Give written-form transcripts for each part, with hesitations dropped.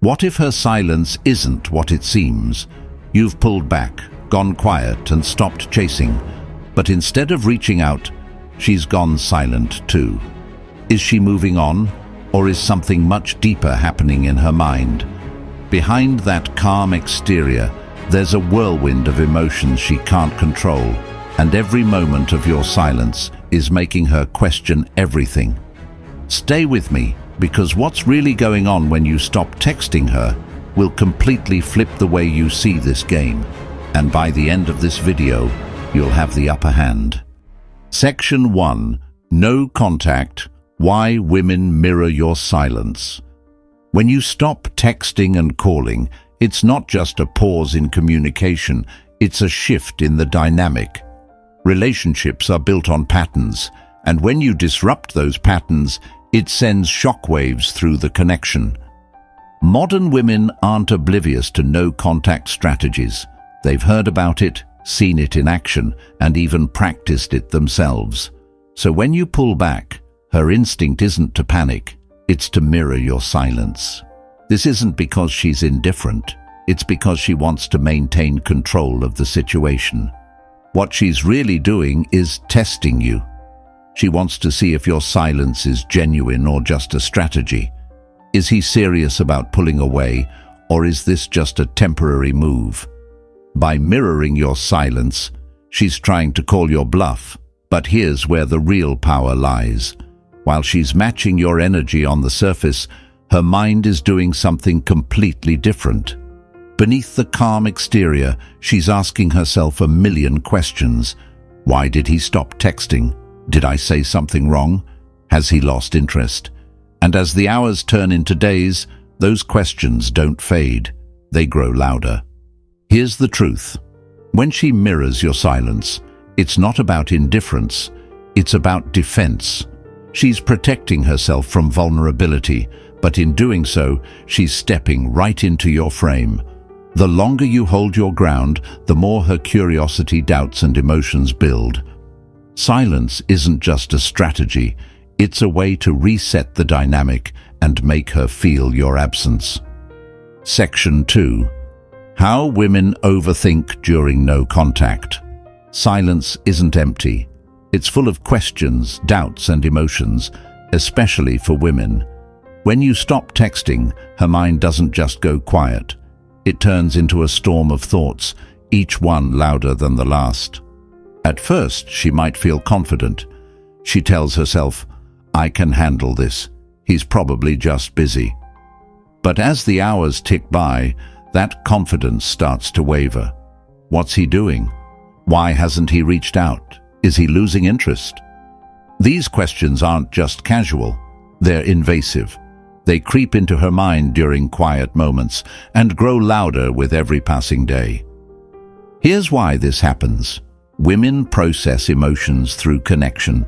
What if her silence isn't what it seems? You've pulled back, gone quiet and stopped chasing, but instead of reaching out, she's gone silent too. Is she moving on, or is something much deeper happening in her mind? Behind that calm exterior, there's a whirlwind of emotions she can't control, and every moment of your silence is making her question everything. Stay with me, because what's really going on when you stop texting her will completely flip the way you see this game, and by the end of this video, you'll have the upper hand. Section 1. No contact. Why women mirror your silence. When you stop texting and calling, it's not just a pause in communication, it's a shift in the dynamic. Relationships are built on patterns, and when you disrupt those patterns, it sends shockwaves through the connection. Modern women aren't oblivious to no-contact strategies. They've heard about it, seen it in action, and even practiced it themselves. So when you pull back, her instinct isn't to panic, it's to mirror your silence. This isn't because she's indifferent, it's because she wants to maintain control of the situation. What she's really doing is testing you. She wants to see if your silence is genuine or just a strategy. Is he serious about pulling away, or is this just a temporary move? By mirroring your silence, she's trying to call your bluff, but here's where the real power lies. While she's matching your energy on the surface, her mind is doing something completely different. Beneath the calm exterior, she's asking herself a million questions. Why did he stop texting? Did I say something wrong? Has he lost interest? And as the hours turn into days, those questions don't fade. They grow louder. Here's the truth. When she mirrors your silence, it's not about indifference, it's about defense. She's protecting herself from vulnerability, but in doing so, she's stepping right into your frame. The longer you hold your ground, the more her curiosity, doubts, and emotions build. Silence isn't just a strategy, it's a way to reset the dynamic and make her feel your absence. Section 2. How women overthink during no contact. Silence isn't empty. It's full of questions, doubts, and emotions, especially for women. When you stop texting, her mind doesn't just go quiet. It turns into a storm of thoughts, each one louder than the last. At first, she might feel confident. She tells herself, I can handle this. He's probably just busy. But as the hours tick by, that confidence starts to waver. What's he doing? Why hasn't he reached out? Is he losing interest? These questions aren't just casual. They're invasive. They creep into her mind during quiet moments and grow louder with every passing day. Here's why this happens. Women process emotions through connection.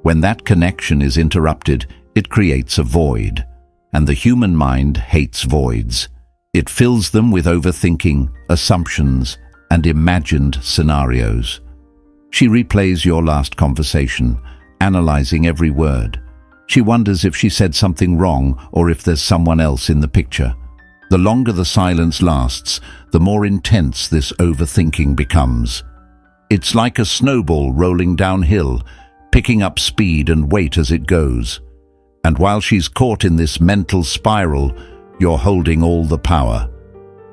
When that connection is interrupted, it creates a void. And the human mind hates voids. It fills them with overthinking, assumptions, and imagined scenarios. She replays your last conversation, analyzing every word. She wonders if she said something wrong or if there's someone else in the picture. The longer the silence lasts, the more intense this overthinking becomes. It's like a snowball rolling downhill, picking up speed and weight as it goes. And while she's caught in this mental spiral, you're holding all the power.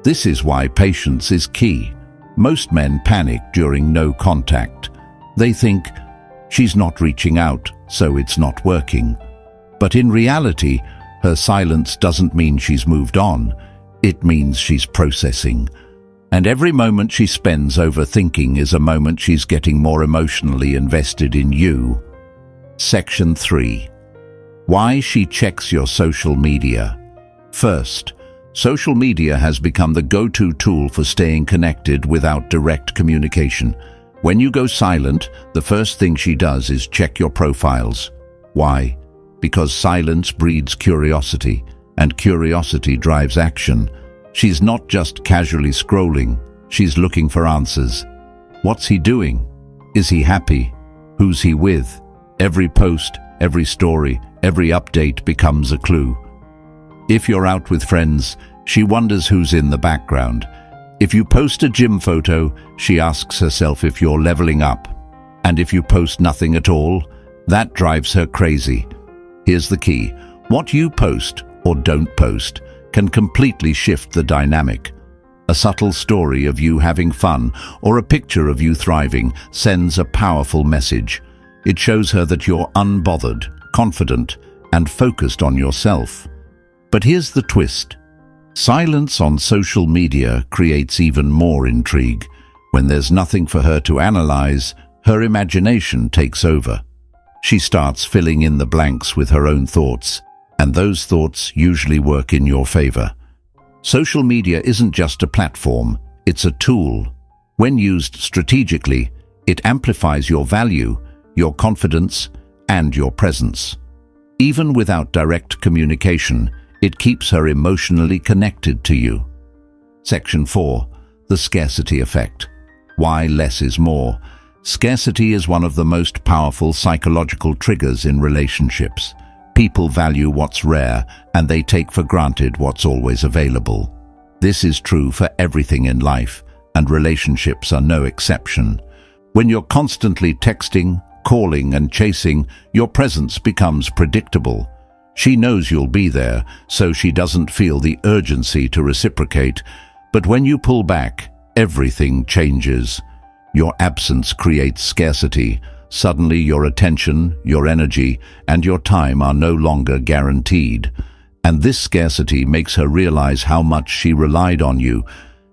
This is why patience is key. Most men panic during no contact. They think, she's not reaching out, so it's not working. But in reality, her silence doesn't mean she's moved on. It means she's processing. And every moment she spends overthinking is a moment she's getting more emotionally invested in you. Section 3. Why she checks your social media. First, social media has become the go-to tool for staying connected without direct communication. When you go silent, the first thing she does is check your profiles. Why? Because silence breeds curiosity, and curiosity drives action. She's not just casually scrolling, she's looking for answers. What's he doing? Is he happy? Who's he with? Every post, every story, every update becomes a clue. If you're out with friends, She wonders who's in the background. If you post a gym photo, she asks herself if you're leveling up. And if you post nothing at all, that drives her crazy. Here's the key. What you post or don't post can completely shift the dynamic. A subtle story of you having fun or a picture of you thriving sends a powerful message. It shows her that you're unbothered, confident, and focused on yourself. But here's the twist. Silence on social media creates even more intrigue. When there's nothing for her to analyze, her imagination takes over. She starts filling in the blanks with her own thoughts, and those thoughts usually work in your favor. Social media isn't just a platform, it's a tool. When used strategically, it amplifies your value, your confidence, and your presence. Even without direct communication, it keeps her emotionally connected to you. Section 4. The scarcity effect. Why less is more. Scarcity is one of the most powerful psychological triggers in relationships. People value what's rare, and they take for granted what's always available. This is true for everything in life, and relationships are no exception. When you're constantly texting, calling, and chasing, your presence becomes predictable. She knows you'll be there, so she doesn't feel the urgency to reciprocate. But when you pull back, everything changes. Your absence creates scarcity. Suddenly your attention, your energy, and your time are no longer guaranteed. And this scarcity makes her realize how much she relied on you.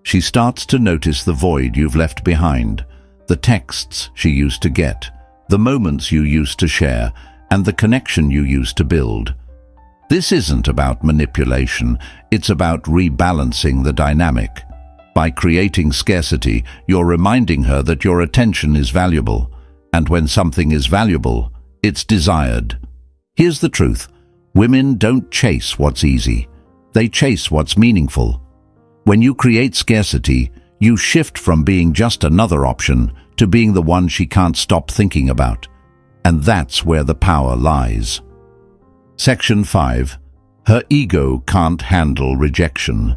She starts to notice the void you've left behind, the texts she used to get, the moments you used to share, and the connection you used to build. This isn't about manipulation, it's about rebalancing the dynamic. By creating scarcity, you're reminding her that your attention is valuable. And when something is valuable, it's desired. Here's the truth. Women don't chase what's easy. They chase what's meaningful. When you create scarcity, you shift from being just another option to being the one she can't stop thinking about. And that's where the power lies. Section 5. Her ego can't handle rejection.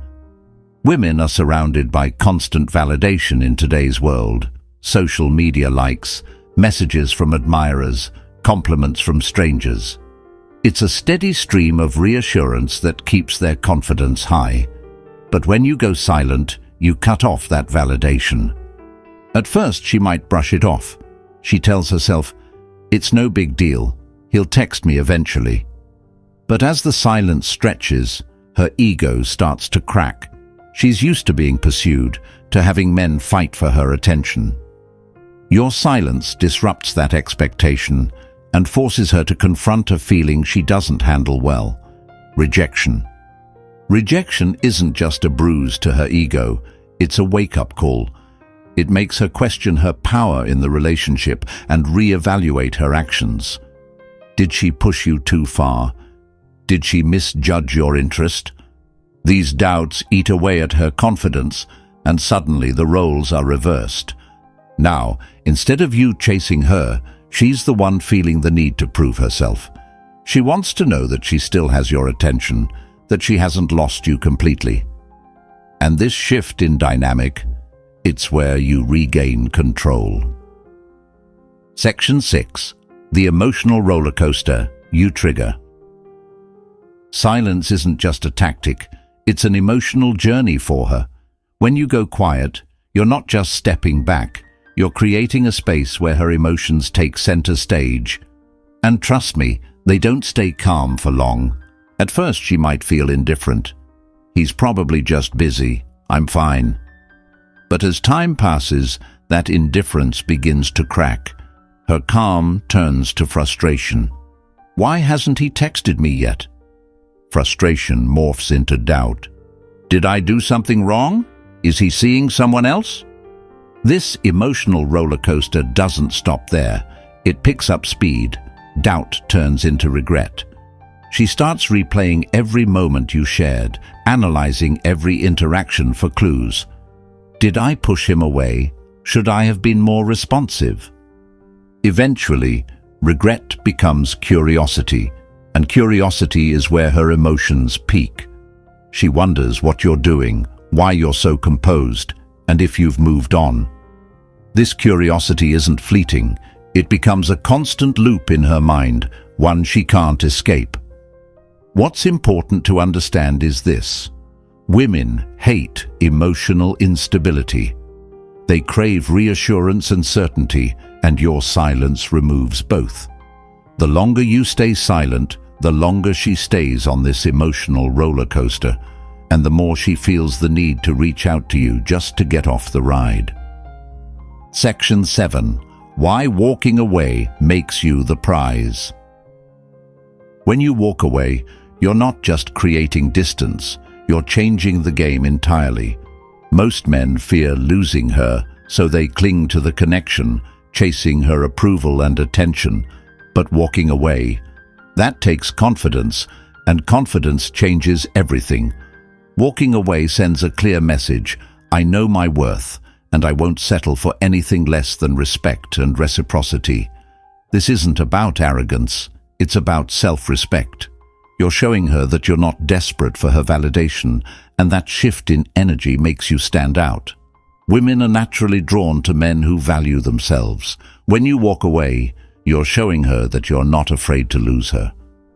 Women are surrounded by constant validation in today's world. Social media likes, messages from admirers, compliments from strangers. It's a steady stream of reassurance that keeps their confidence high. But when you go silent, you cut off that validation. At first, she might brush it off. She tells herself, "It's no big deal. He'll text me eventually." But as the silence stretches, her ego starts to crack. She's used to being pursued, to having men fight for her attention. Your silence disrupts that expectation and forces her to confront a feeling she doesn't handle well: rejection. Rejection isn't just a bruise to her ego, it's a wake-up call. It makes her question her power in the relationship and re-evaluate her actions. Did she push you too far? Did she misjudge your interest? These doubts eat away at her confidence, and suddenly the roles are reversed. Now, instead of you chasing her, she's the one feeling the need to prove herself. She wants to know that she still has your attention, that she hasn't lost you completely. And this shift in dynamic, it's where you regain control. Section 6. The emotional rollercoaster you trigger. Silence isn't just a tactic, it's an emotional journey for her. When you go quiet, you're not just stepping back, you're creating a space where her emotions take center stage. And trust me, they don't stay calm for long. At first she might feel indifferent. He's probably just busy, I'm fine. But as time passes, that indifference begins to crack. Her calm turns to frustration. Why hasn't he texted me yet? Frustration morphs into doubt. Did I do something wrong? Is he seeing someone else? This emotional roller coaster doesn't stop there. It picks up speed. Doubt turns into regret. She starts replaying every moment you shared, analyzing every interaction for clues. Did I push him away? Should I have been more responsive? Eventually, regret becomes curiosity, and curiosity is where her emotions peak. She wonders what you're doing, why you're so composed, and if you've moved on. This curiosity isn't fleeting. It becomes a constant loop in her mind, one she can't escape. What's important to understand is this: women hate emotional instability. They crave reassurance and certainty, and your silence removes both. The longer you stay silent, the longer she stays on this emotional roller coaster, and the more she feels the need to reach out to you just to get off the ride. Section 7. Why walking away makes you the prize. When you walk away, you're not just creating distance, you're changing the game entirely. Most men fear losing her, so they cling to the connection, chasing her approval and attention. But walking away, that takes confidence, and confidence changes everything. Walking away sends a clear message: I know my worth, and I won't settle for anything less than respect and reciprocity. This isn't about arrogance, it's about self-respect. You're showing her that you're not desperate for her validation, and that shift in energy makes you stand out. Women are naturally drawn to men who value themselves. When you walk away, you're showing her that you're not afraid to lose her.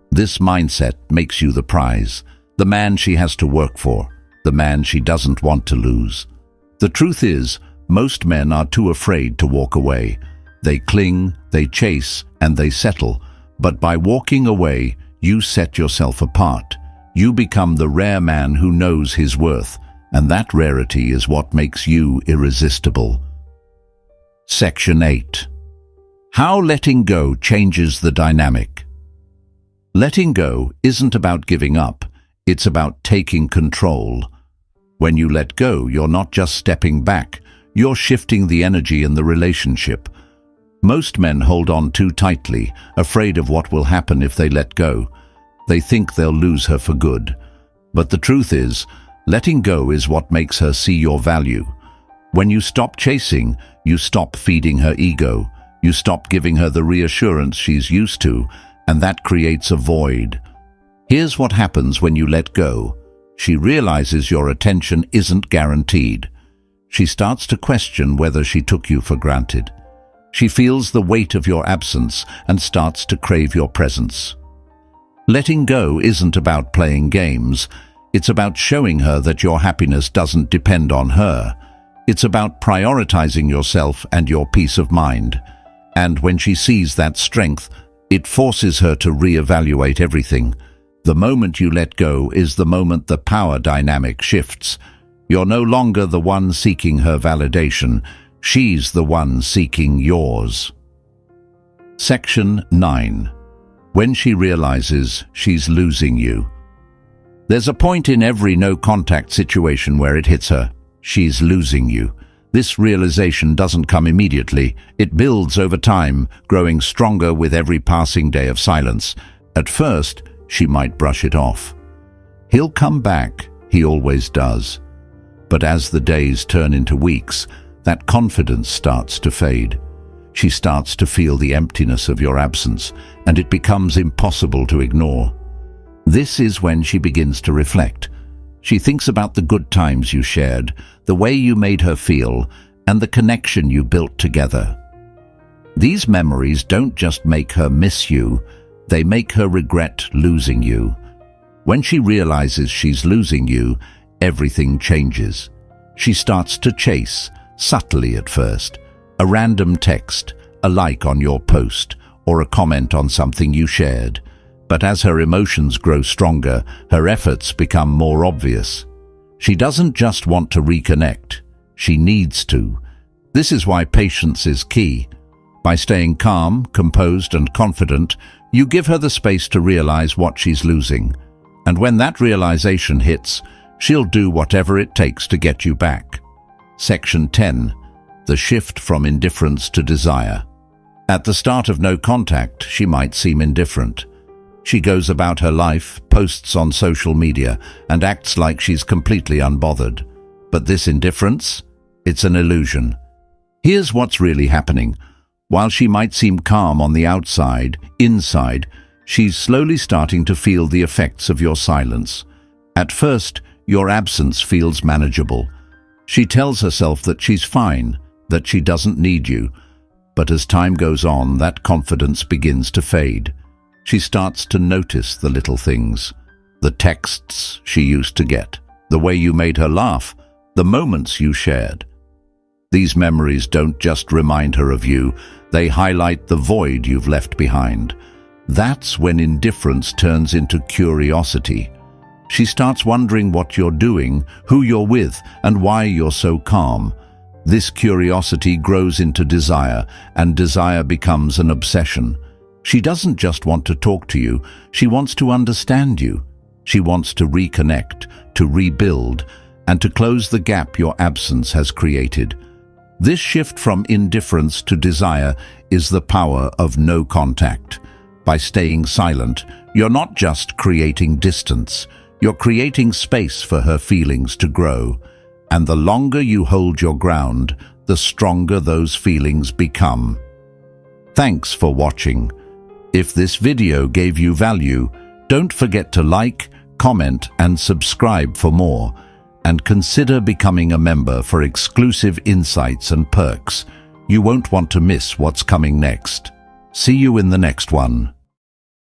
This mindset makes you the prize, the man she has to work for, the man she doesn't want to lose. The truth is, most men are too afraid to walk away. They cling, they chase, and they settle. But by walking away, you set yourself apart. You become the rare man who knows his worth, and that rarity is what makes you irresistible. Section 8. How letting go changes the dynamic. Letting go isn't about giving up, it's about taking control. When you let go, you're not just stepping back, you're shifting the energy in the relationship. Most men hold on too tightly, afraid of what will happen if they let go. They think they'll lose her for good. But the truth is, letting go is what makes her see your value. When you stop chasing, you stop feeding her ego. You stop giving her the reassurance she's used to, and that creates a void. Here's what happens when you let go. She realizes your attention isn't guaranteed. She starts to question whether she took you for granted. She feels the weight of your absence and starts to crave your presence. Letting go isn't about playing games. It's about showing her that your happiness doesn't depend on her. It's about prioritizing yourself and your peace of mind. And when she sees that strength, it forces her to reevaluate everything. The moment you let go is the moment the power dynamic shifts. You're no longer the one seeking her validation. She's the one seeking yours. Section 9. When she realizes she's losing you. There's a point in every no-contact situation where it hits her. She's losing you. This realization doesn't come immediately. It builds over time, growing stronger with every passing day of silence. At first, she might brush it off. He'll come back, he always does. But as the days turn into weeks, that confidence starts to fade. She starts to feel the emptiness of your absence, and it becomes impossible to ignore. This is when she begins to reflect. She thinks about the good times you shared, the way you made her feel, and the connection you built together. These memories don't just make her miss you, they make her regret losing you. When she realizes she's losing you, everything changes. She starts to chase, subtly at first, a random text, a like on your post, or a comment on something you shared. But as her emotions grow stronger, her efforts become more obvious. She doesn't just want to reconnect, she needs to. This is why patience is key. By staying calm, composed, and confident, you give her the space to realize what she's losing. And when that realization hits, she'll do whatever it takes to get you back. Section 10. The shift from indifference to desire. At the start of no contact, she might seem indifferent. She goes about her life, posts on social media, and acts like she's completely unbothered. But this indifference? It's an illusion. Here's what's really happening. While she might seem calm on the outside, inside, she's slowly starting to feel the effects of your silence. At first, your absence feels manageable. She tells herself that she's fine, that she doesn't need you. But as time goes on, that confidence begins to fade. She starts to notice the little things, the texts she used to get, the way you made her laugh, the moments you shared. These memories don't just remind her of you, they highlight the void you've left behind. That's when indifference turns into curiosity. She starts wondering what you're doing, who you're with, and why you're so calm. This curiosity grows into desire, and desire becomes an obsession. She doesn't just want to talk to you, she wants to understand you. She wants to reconnect, to rebuild, and to close the gap your absence has created. This shift from indifference to desire is the power of no contact. By staying silent, you're not just creating distance, you're creating space for her feelings to grow. And the longer you hold your ground, the stronger those feelings become. Thanks for watching. If this video gave you value, don't forget to like, comment, and subscribe for more. And consider becoming a member for exclusive insights and perks. You won't want to miss what's coming next. See you in the next one.